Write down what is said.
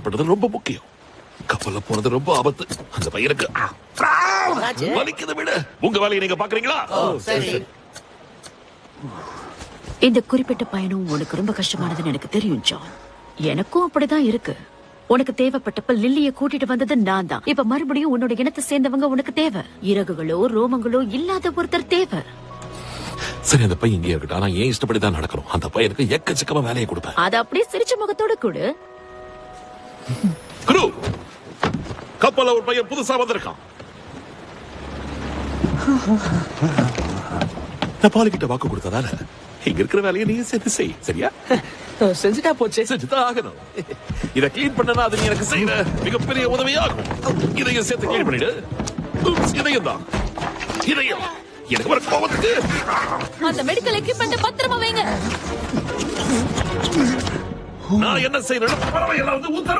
பண்றது ரொம்ப முக்கியம். கப்பல்ல போறது ரொம்ப ஆபத்து. அந்த பையனுக்கு வலிக்குது விட. உங்க வேலையை நீங்க பாக்குறீங்களா? இந்த குறிப்பிட்ட பயணம் உனக்கு ரொம்ப கஷ்டமானதுன்னு எனக்கு தெரியும் ஜான். எனக்கும் அப்படிதான் இருக்கு. உனக்கு தேவைப்பட்டப்ப லில்லிய கூட்டிட்டு வந்தது நான் தான். இப்ப மறுபடியும் உன்னோட இனத்தை சேர்ந்தவங்க உனக்கு தேவை. இறகுகளோ ரோமங்களோ இல்லாத ஒருத்தர் தேவை. சரி, அந்த பையன் இங்கே இருக்கட்டும். ஆனா ஏன் இஷ்டப்படிதான் நடக்கணும். அந்த பையனுக்கு எக்கச்சக்கமா வேலையை கொடுப்பேன். அது அப்படியே சிரிச்ச முகத்தோட கொடு. குரு, கப்பல்ல ஒரு பையன் புதுசா வந்திருக்கான். நான் பாலிக்கிட்ட வாக்கு கொடுத்ததால இங்க இருக்கிற வேலையை நீ சேர்த்து செய். சரியா? செஞ்சுட்டா போச்சு. செஞ்சுதான் ஆகணும். இத கிளீன் பண்ணனா அது நீ எனக்கு செய்யற மிகப்பெரிய உதவியாகும். இதையும் சேர்த்து கிளீன் பண்ணிடு. இதையும் தான். இதையும் எனக்கு வர கோபத்துக்கு அந்த மெடிக்கல் எக்யூப்மெண்ட் பத்திரமா வைங்க. நான் என்ன செய்யணும்? பரவாயில்ல, உத்தரவு